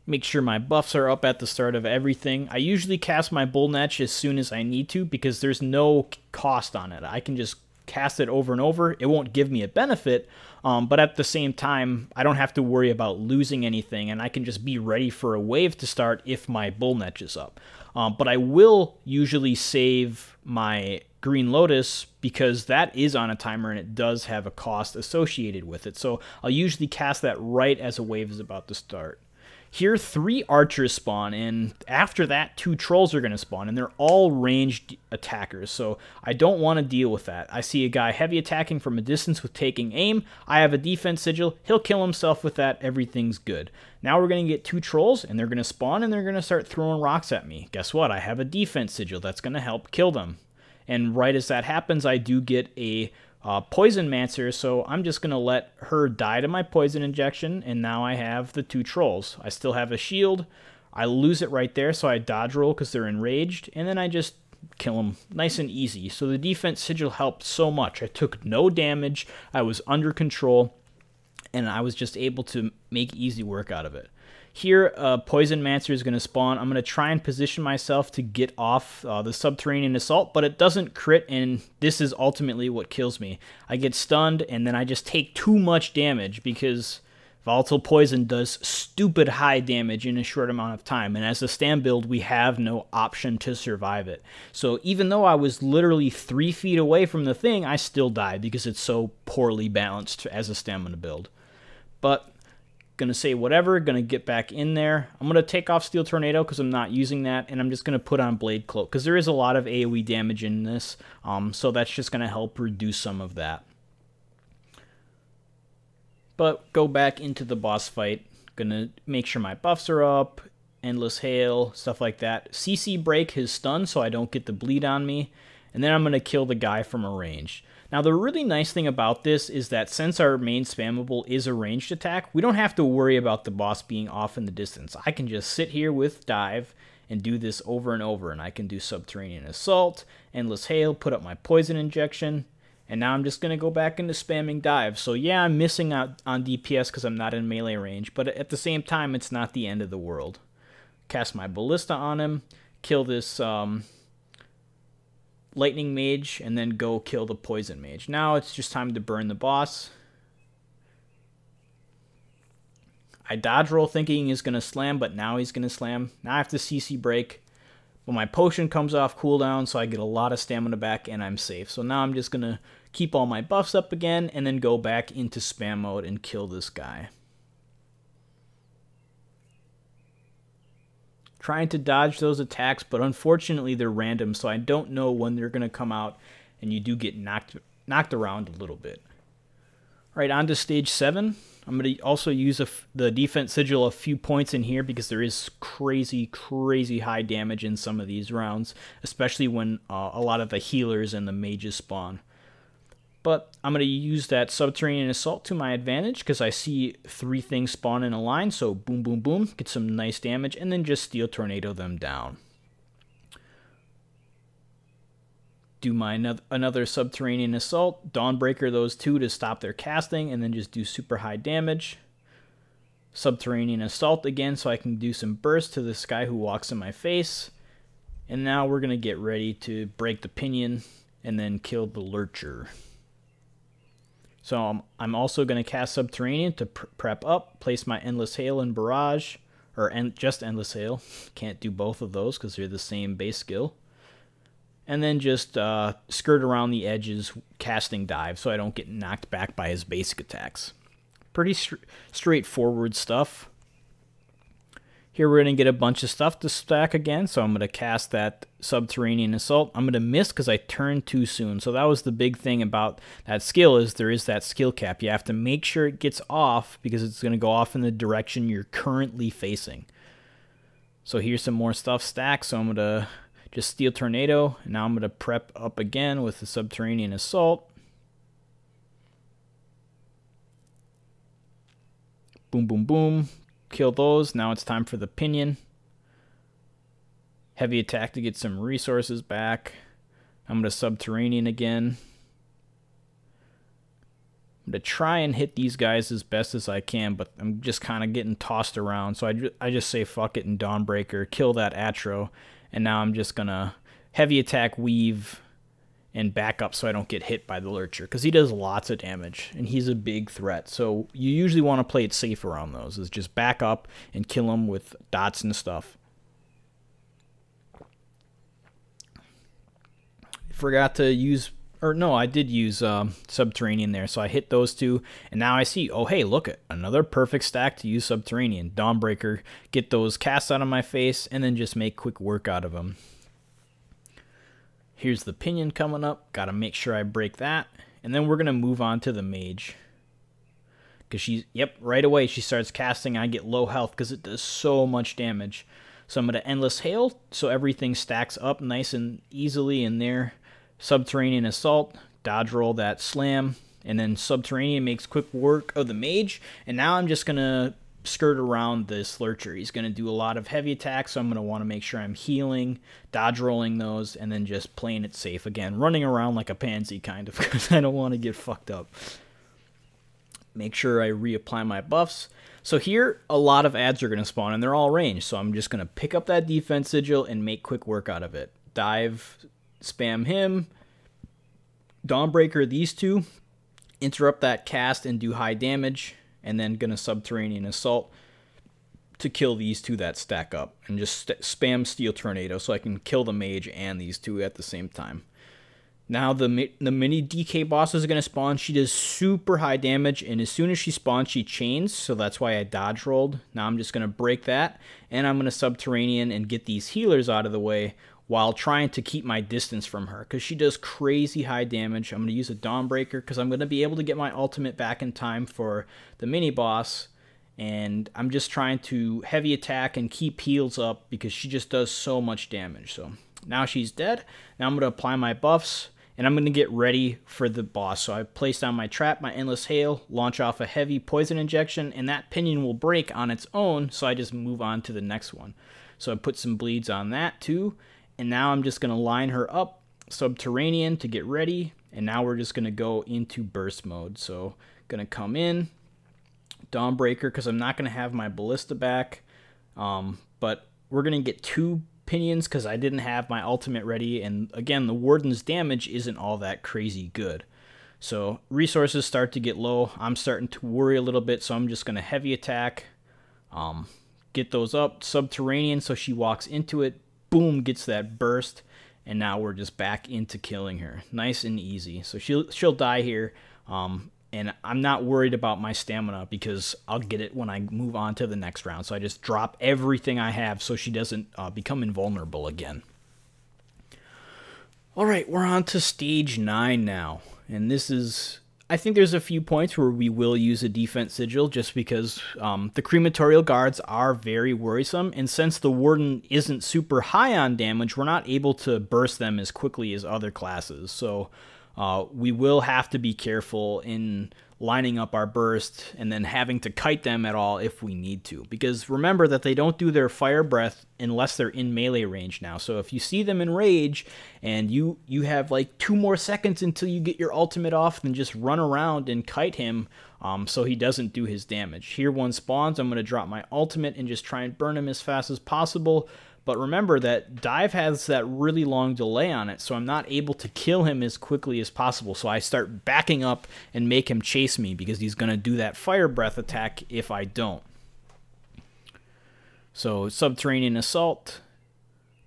Make sure my buffs are up at the start of everything. I usually cast my Bull Netch as soon as I need to because there's no cost on it. I can just cast it over and over. It won't give me a benefit, but at the same time, I don't have to worry about losing anything, and I can just be ready for a wave to start if my Bull Netch is up. But I will usually save my Green Lotus because that is on a timer and it does have a cost associated with it. So I'll usually cast that right as a wave is about to start. Here, 3 archers spawn, and after that, 2 trolls are going to spawn, and they're all ranged attackers, so I don't want to deal with that. I see a guy heavy attacking from a distance with taking aim. I have a defense sigil. He'll kill himself with that. Everything's good. Now we're going to get 2 trolls, and they're going to spawn, and they're going to start throwing rocks at me. Guess what? I have a defense sigil. That's going to help kill them. And right as that happens, I do get a Poison Mancer, so I'm just going to let her die to my poison injection, and now I have the 2 trolls. I still have a shield. I lose it right there, so I dodge roll because they're enraged, and then I just kill them nice and easy. So the defense sigil helped so much. I took no damage, I was under control, and I was just able to make easy work out of it. Here, Poison Mancer is going to spawn. I'm going to try and position myself to get off the Subterranean Assault, but it doesn't crit, and this is ultimately what kills me. I get stunned, and then I just take too much damage because Volatile Poison does stupid high damage in a short amount of time, and as a stand build, we have no option to survive it. So even though I was literally 3 feet away from the thing, I still died because it's so poorly balanced as a stamina build. But gonna say whatever, gonna get back in there. I'm gonna take off Steel Tornado because I'm not using that, and I'm just gonna put on Blade Cloak because there is a lot of AoE damage in this, so that's just gonna help reduce some of that. But go back into the boss fight. Gonna make sure my buffs are up, Endless Hail, stuff like that. CC break his stun so I don't get the bleed on me, and then I'm going to kill the guy from a range. Now, the really nice thing about this is that since our main spammable is a ranged attack, we don't have to worry about the boss being off in the distance. I can just sit here with dive and do this over and over, and I can do Subterranean Assault, Endless Hail, put up my poison injection, and now I'm just going to go back into spamming dive. So yeah, I'm missing out on DPS because I'm not in melee range, but at the same time, it's not the end of the world. Cast my Ballista on him, kill this Lightning Mage, and then go kill the Poison Mage. Now it's just time to burn the boss. I dodge roll thinking he's going to slam, but now he's going to slam. Now I have to CC break. But my potion comes off cooldown, so I get a lot of stamina back, and I'm safe. So now I'm just going to keep all my buffs up again, and then go back into spam mode and kill this guy. Trying to dodge those attacks, but unfortunately they're random, so I don't know when they're going to come out, and you do get knocked around a little bit. All right, on to stage 7. I'm going to also use the defense sigil a few points in here because there is crazy, crazy high damage in some of these rounds, especially when a lot of the healers and the mages spawn. But I'm going to use that Subterranean Assault to my advantage because I see 3 things spawn in a line, so boom, boom, boom, get some nice damage, and then just Steel Tornado them down. Do my another Subterranean Assault, Dawnbreaker those 2 to stop their casting, and then just do super high damage. Subterranean Assault again so I can do some burst to this guy who walks in my face. And now we're going to get ready to break the pinion and then kill the Lurcher. So I'm also going to cast Subterranean to prep up, place my Endless Hail and Barrage, or just Endless Hail. Can't do both of those because they're the same base skill. And then just skirt around the edges, casting dive, so I don't get knocked back by his basic attacks. Pretty straightforward stuff. Here we're going to get a bunch of stuff to stack again, so I'm going to cast that Subterranean Assault. I'm going to miss because I turned too soon. So that was the big thing about that skill, is there is that skill cap. You have to make sure it gets off because it's going to go off in the direction you're currently facing. So here's some more stuff stacked, so I'm going to just Steel Tornado, and now I'm going to prep up again with the Subterranean Assault. Boom, boom, boom. Kill those. Now it's time for the Pinion. Heavy attack to get some resources back. I'm going to Subterranean again. I'm going to try and hit these guys as best as I can, but I'm just kind of getting tossed around. So I just say fuck it and Dawnbreaker, kill that Atro. And now I'm just going to heavy attack, weave, and back up so I don't get hit by the Lurcher, because he does lots of damage, and he's a big threat. So you usually want to play it safe around those, is just back up and kill him with dots and stuff. Forgot to use, or no, I did use Subterranean there, so I hit those 2, and now I see, oh hey, look at another perfect stack to use Subterranean. Dawnbreaker, get those casts out of my face, and then just make quick work out of them. Here's the Pinion coming up, gotta make sure I break that, and then we're gonna move on to the Mage. Because she's, yep, right away she starts casting, I get low health because it does so much damage. So I'm gonna Endless Hail, so everything stacks up nice and easily in there. Subterranean Assault, dodge roll that slam, and then Subterranean makes quick work of the Mage, and now I'm just going to skirt around this Lurcher. He's going to do a lot of heavy attacks, so I'm going to want to make sure I'm healing, dodge rolling those, and then just playing it safe again, running around like a pansy kind of, because I don't want to get fucked up. Make sure I reapply my buffs. So here, a lot of adds are going to spawn, and they're all ranged, so I'm just going to pick up that defense sigil and make quick work out of it. Dive, spam him, Dawnbreaker these 2, interrupt that cast and do high damage, and then gonna Subterranean Assault to kill these 2 that stack up, and just spam Steel Tornado so I can kill the Mage and these 2 at the same time. Now the mini DK boss is gonna spawn. She does super high damage, and as soon as she spawns, she chains, so that's why I dodge rolled. Now I'm just gonna break that, and I'm gonna Subterranean and get these healers out of the way, while trying to keep my distance from her, because she does crazy high damage. I'm going to use a Dawnbreaker because I'm going to be able to get my ultimate back in time for the mini-boss, and I'm just trying to heavy attack and keep heals up because she just does so much damage. So Now she's dead. Now I'm going to apply my buffs, and I'm going to get ready for the boss. So I place down my trap, my Endless Hail, launch off a heavy poison injection, and that pinion will break on its own, so I just move on to the next one. So I put some bleeds on that too, and now I'm just going to line her up, Subterranean to get ready, and now we're just going to go into burst mode. So going to come in, Dawnbreaker, because I'm not going to have my Ballista back, but we're going to get 2 pinions because I didn't have my ultimate ready, and again, the Warden's damage isn't all that crazy good. So resources start to get low. I'm starting to worry a little bit, so I'm just going to heavy attack, get those up, Subterranean, so she walks into it, boom, gets that burst, and now we're just back into killing her. Nice and easy. So she'll die here, and I'm not worried about my stamina because I'll get it when I move on to the next round. So I just drop everything I have so she doesn't become invulnerable again. Alright, we're on to stage 9 now. And this is, I think there's a few points where we will use a defense sigil just because the crematorial guards are very worrisome. And since the Warden isn't super high on damage, we're not able to burst them as quickly as other classes. So we will have to be careful in lining up our burst and then having to kite them at all if we need to. Because remember that they don't do their fire breath unless they're in melee range now. So if you see them in rage and you have like 2 more seconds until you get your ultimate off, then just run around and kite him so he doesn't do his damage. Here one spawns, I'm going to drop my ultimate and just try and burn him as fast as possible. But remember that dive has that really long delay on it, so I'm not able to kill him as quickly as possible. So I start backing up and make him chase me because he's going to do that fire breath attack if I don't. So Subterranean Assault.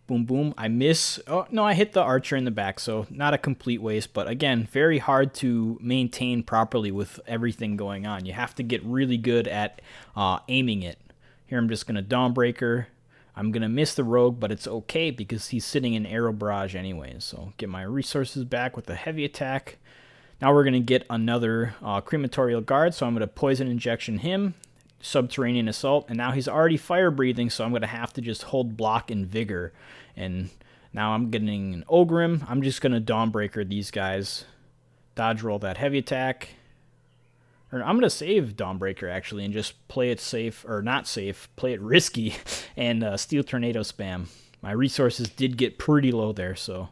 Boom, boom. I miss. Oh, no, I hit the archer in the back, so not a complete waste. But again, very hard to maintain properly with everything going on. You have to get really good at aiming it. Here I'm just going to Dawnbreaker. I'm going to miss the rogue, but it's okay because he's sitting in arrow barrage anyways. So get my resources back with a heavy attack. Now we're going to get another crematorial guard, so I'm going to poison injection him, Subterranean Assault, and now he's already fire breathing, so I'm going to have to just hold block and vigor. And now I'm getting an Ogrim. I'm just going to Dawnbreaker these guys, dodge roll that heavy attack. Or I'm going to save Dawnbreaker, actually, and just play it safe, or not safe, play it risky, and Steel Tornado spam. My resources did get pretty low there, so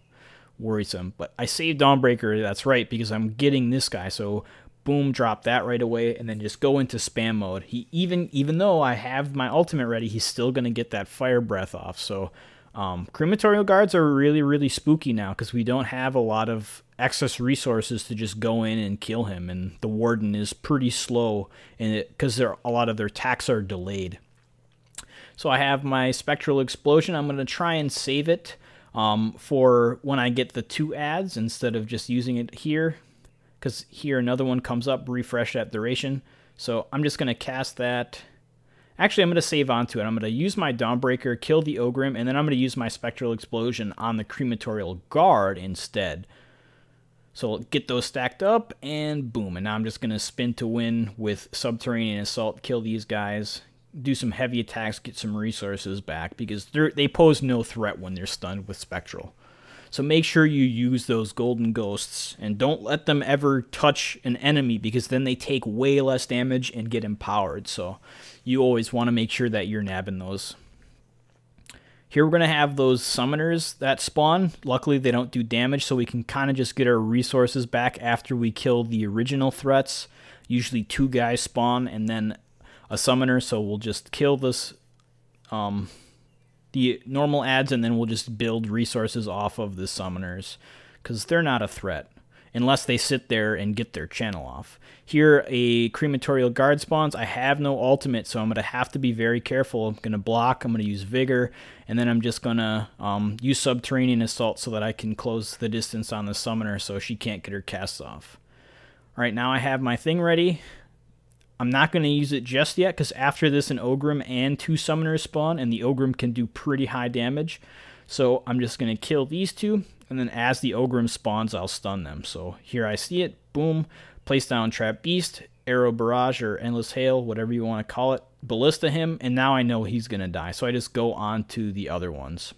worrisome. But I saved Dawnbreaker, that's right, because I'm getting this guy, so boom, drop that right away, and then just go into spam mode. He even though I have my ultimate ready, he's still going to get that fire breath off, so crematorial guards are really, really spooky now because we don't have a lot of excess resources to just go in and kill him, and the Warden is pretty slow because a lot of their attacks are delayed. So I have my Spectral Explosion. I'm going to try and save it for when I get the 2 adds instead of just using it here, because here another one comes up, refresh that duration. So I'm just going to cast that. Actually, I'm going to save onto it. I'm going to use my Dawnbreaker, kill the Ogrim, and then I'm going to use my Spectral Explosion on the Crematorial Guard instead. So get those stacked up, and boom. And now I'm just going to spin to win with Subterranean Assault, kill these guys, do some heavy attacks, get some resources back, because they pose no threat when they're stunned with Spectral. So make sure you use those golden ghosts, and don't let them ever touch an enemy, because then they take way less damage and get empowered. So you always want to make sure that you're nabbing those. Here we're going to have those summoners that spawn. Luckily they don't do damage, so we can kind of just get our resources back after we kill the original threats. Usually 2 guys spawn and then a summoner, so we'll just kill this the normal adds, and then we'll just build resources off of the summoners because they're not a threat unless they sit there and get their channel off. Here a crematorial guard spawns. I have no ultimate, so I'm going to have to be very careful. I'm going to block, I'm going to use vigor, and then I'm just going to use Subterranean Assault so that I can close the distance on the summoner so she can't get her casts off. Alright, now I have my thing ready. I'm not going to use it just yet because after this an Ogrim and 2 summoners spawn, and the Ogrim can do pretty high damage. So I'm just going to kill these 2, and then as the Ogrim spawns, I'll stun them. So here I see it, boom, place down Trap Beast, Arrow Barrage or Endless Hail, whatever you want to call it, Ballista him, and now I know he's going to die. So I just go on to the other ones.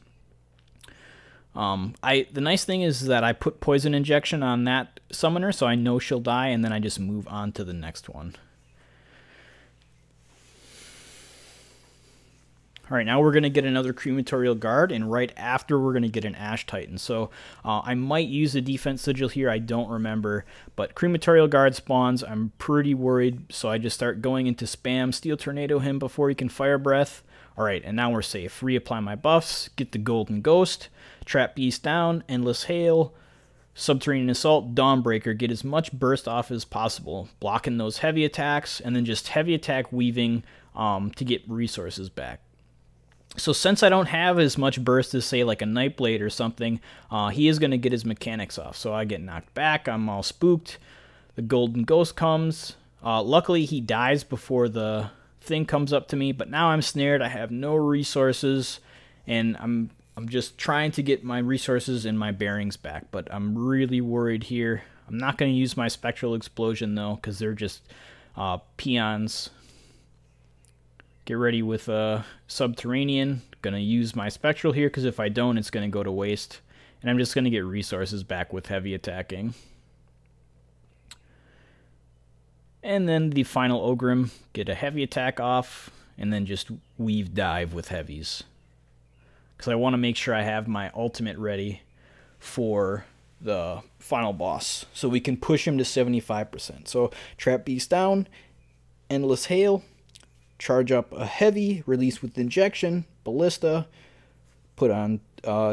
The nice thing is that I put poison injection on that summoner, so I know she'll die, and then I just move on to the next one. Alright, now we're going to get another Crematorial Guard, and right after we're going to get an Ash Titan. So I might use a Defense Sigil here, I don't remember. But Crematorial Guard spawns, I'm pretty worried, so I just start going into spam, Steel Tornado him before he can Fire Breath. Alright, and now we're safe. Reapply my buffs, get the Golden Ghost, Trap Beast down, Endless Hail, Subterranean Assault, Dawnbreaker, get as much burst off as possible, blocking those heavy attacks, and then just heavy attack weaving to get resources back. So since I don't have as much burst as, say, like a Nightblade or something, he is going to get his mechanics off. So I get knocked back, I'm all spooked, the Golden Ghost comes. Luckily, he dies before the thing comes up to me, but now I'm snared, I have no resources, and I'm just trying to get my resources and my bearings back, but I'm really worried here. I'm not going to use my Spectral Explosion, though, because they're just peons. Get ready with Subterranean. Gonna use my Spectral here, because if I don't, it's going to go to waste. And I'm just going to get resources back with heavy attacking. And then the final Ogrim, get a heavy attack off, and then just weave dive with heavies. Because I want to make sure I have my ultimate ready for the final boss, so we can push him to 75%. So Trap Beast down, Endless Hail, charge up a heavy, release with injection, Ballista, put on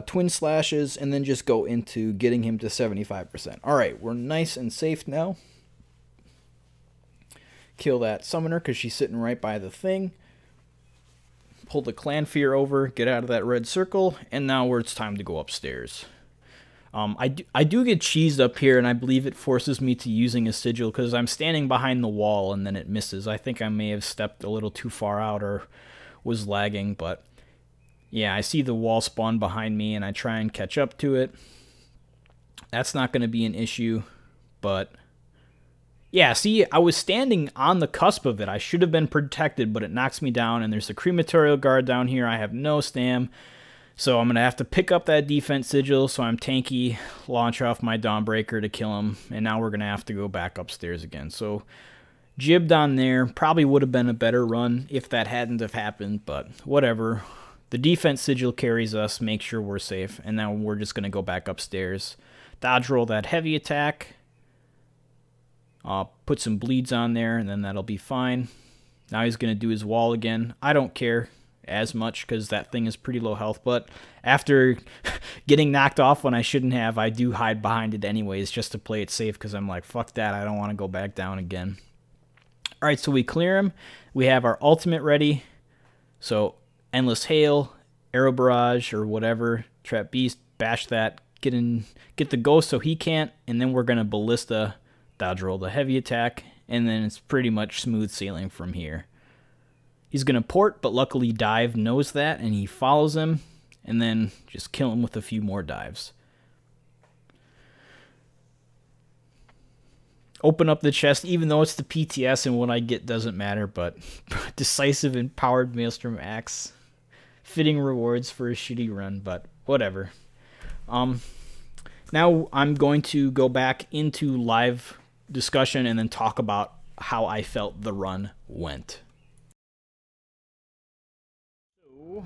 Twin Slashes, and then just go into getting him to 75%. Alright, we're nice and safe now. Kill that summoner because she's sitting right by the thing. Pull the Clan Fear over, get out of that red circle, and now it's time to go upstairs. I do get cheesed up here, and I believe it forces me to using a sigil because I'm standing behind the wall and then it misses. I think I may have stepped a little too far out or was lagging, but yeah, I see the wall spawn behind me and I try and catch up to it. That's not going to be an issue, but yeah, see, I was standing on the cusp of it. I should have been protected, but it knocks me down, and there's a Crematorial Guard down here. I have no stam, so I'm going to have to pick up that Defense Sigil, so I'm tanky, launch off my Dawnbreaker to kill him, and now we're going to have to go back upstairs again. So, jibbed on there. Probably would have been a better run if that hadn't have happened, but whatever. The Defense Sigil carries us, make sure we're safe, and now we're just going to go back upstairs. Dodge roll that heavy attack. Put some bleeds on there, and then that'll be fine. Now he's going to do his wall again. I don't care as much because that thing is pretty low health, but after getting knocked off when I shouldn't have, I do hide behind it anyways just to play it safe because I'm like, fuck that, I don't want to go back down again. Alright, so we clear him. We have our ultimate ready. So, Endless Hail, Arrow Barrage, or whatever, Trap Beast, bash that, get the Ghost so he can't, and then we're going to Ballista, dodge roll the heavy attack, and then it's pretty much smooth sailing from here. He's going to port, but luckily Dive knows that, and he follows him, and then just kill him with a few more dives. Open up the chest, even though it's the PTS, and what I get doesn't matter, but Decisive and Powered Maelstrom Axe. Fitting rewards for a shitty run, but whatever. Now I'm going to go back into live discussion and then talk about how I felt the run went. So,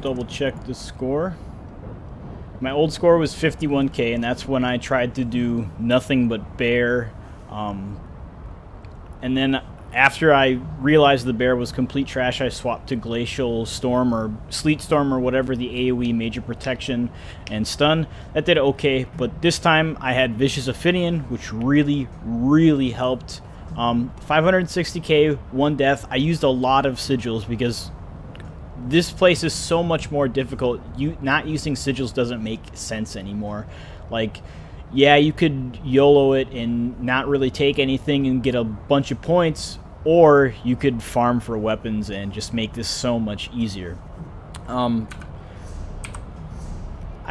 double check the score. My old score was 51k, and that's when I tried to do nothing but bear. And then after I realized the bear was complete trash, I swapped to Glacial Storm or Sleet Storm or whatever, the AoE major protection and stun. That did okay, but this time I had Vicious Ophidian, which really helped. 560k, 1 death. I used a lot of sigils because this place is so much more difficult. Not using sigils doesn't make sense anymore. Like, yeah, you could YOLO it and not really take anything and get a bunch of points, or you could farm for weapons and just make this so much easier. I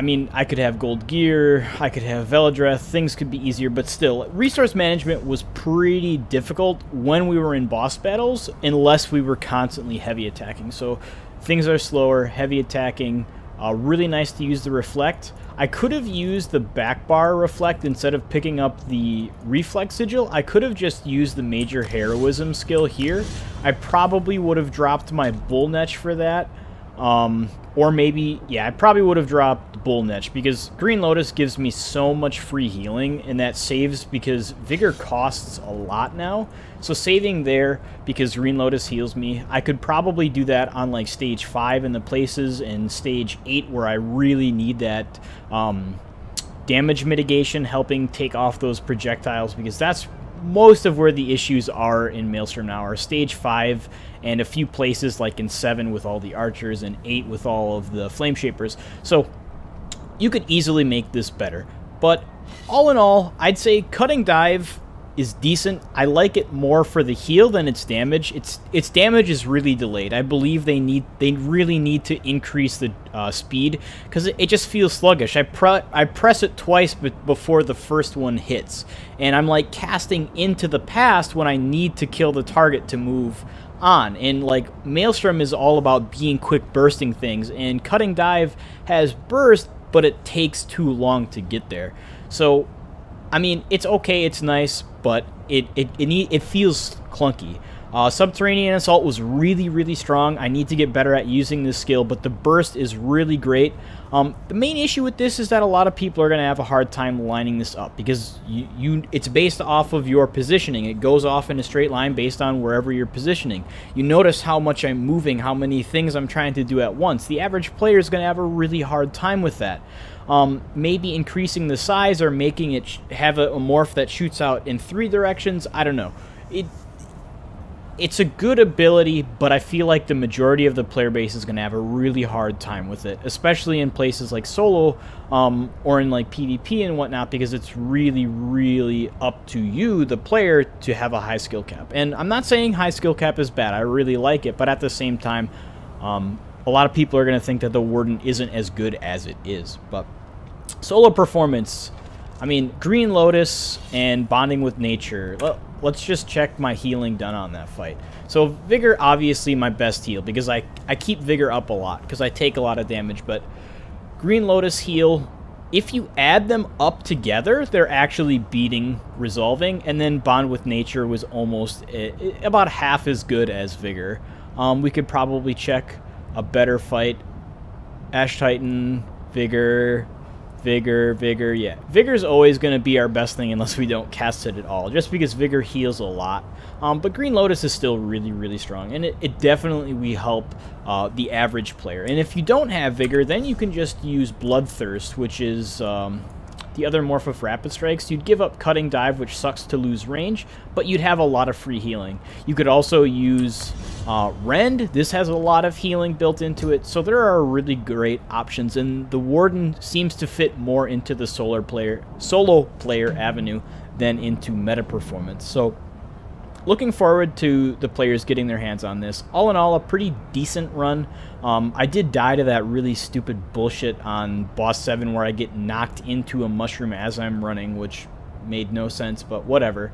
mean, I could have gold gear, I could have Veladreth, things could be easier, but still, resource management was pretty difficult when we were in boss battles, unless we were constantly heavy attacking. So things are slower, heavy attacking, Really nice to use the reflect. I could have used the back bar reflect instead of picking up the reflex sigil. I could have just used the major heroism skill here. I probably would have dropped my bull netch for that. Or maybe, yeah, I probably would have dropped bull netch because Green Lotus gives me so much free healing, and that saves because Vigor costs a lot now. So saving there because Green Lotus heals me, I could probably do that on like stage 5 in the places and stage 8 where I really need that damage mitigation, helping take off those projectiles, because that's most of where the issues are in Maelstrom now, are stage 5 and a few places like in 7 with all the archers and 8 with all of the flame shapers. So you could easily make this better. But all in all, I'd say cutting dive is decent. I like it more for the heal than its damage. Its damage is really delayed. I believe they really need to increase the speed because it just feels sluggish. I press it twice before the first one hits, and I'm like casting into the past when I need to kill the target to move on. And like Maelstrom is all about being quick bursting things, and cutting dive has burst, but it takes too long to get there. So I mean, it's okay, it's nice, but it feels clunky. Subterranean Assault was really strong. I need to get better at using this skill, but the burst is really great. The main issue with this is that a lot of people are going to have a hard time lining this up because it's based off of your positioning. It goes off in a straight line based on wherever you're positioning. You notice how much I'm moving, how many things I'm trying to do at once. The average player is going to have a really hard time with that. Maybe increasing the size or making it have a morph that shoots out in 3 directions. I don't know. It's a good ability, but I feel like the majority of the player base is going to have a really hard time with it, especially in places like solo or in like PvP and whatnot, because it's really up to you, the player, to have a high skill cap. And I'm not saying high skill cap is bad. I really like it, but at the same time, a lot of people are going to think that the Warden isn't as good as it is. But solo performance, I mean, Green Lotus and Bonding with Nature. Well, let's just check my healing done on that fight. So Vigor, obviously my best heal, because I keep Vigor up a lot, because I take a lot of damage. But Green Lotus heal, if you add them up together, they're actually beating Resolving. And then Bond with Nature was almost about half as good as Vigor. We could probably check a better fight. Ash Titan, Vigor, yeah. Vigor's always going to be our best thing unless we don't cast it at all, just because Vigor heals a lot. But Green Lotus is still really strong, and it definitely will help the average player. And if you don't have Vigor, then you can just use Bloodthirst, which is the other morph of Rapid Strikes. You'd give up Cutting Dive, which sucks to lose range, but you'd have a lot of free healing. You could also use Rend. This has a lot of healing built into it, so there are really great options, and the Warden seems to fit more into the solo player avenue than into meta performance. So looking forward to the players getting their hands on this. All in all, a pretty decent run. I did die to that really stupid bullshit on Boss 7 where I get knocked into a mushroom as I'm running, which made no sense, but whatever.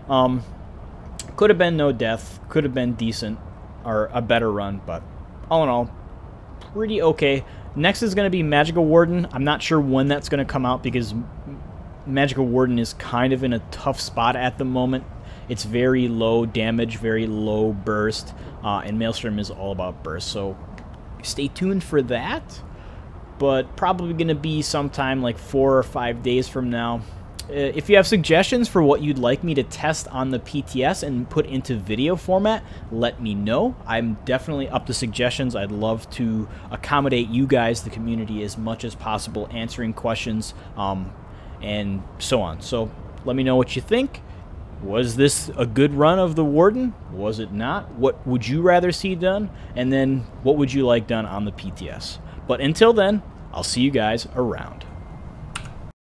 Could have been no death, could have been decent, or a better run, but all in all, pretty okay. Next is going to be Magical Warden. I'm not sure when that's going to come out because Magical Warden is kind of in a tough spot at the moment. It's very low damage, very low burst, and Maelstrom is all about burst, so stay tuned for that. But probably going to be sometime like 4 or 5 days from now. If you have suggestions for what you'd like me to test on the PTS and put into video format, let me know. I'm definitely up to suggestions. I'd love to accommodate you guys, the community, as much as possible, answering questions and so on. So let me know what you think. Was this a good run of the Warden? Was it not? What would you rather see done? And then what would you like done on the PTS? But until then, I'll see you guys around.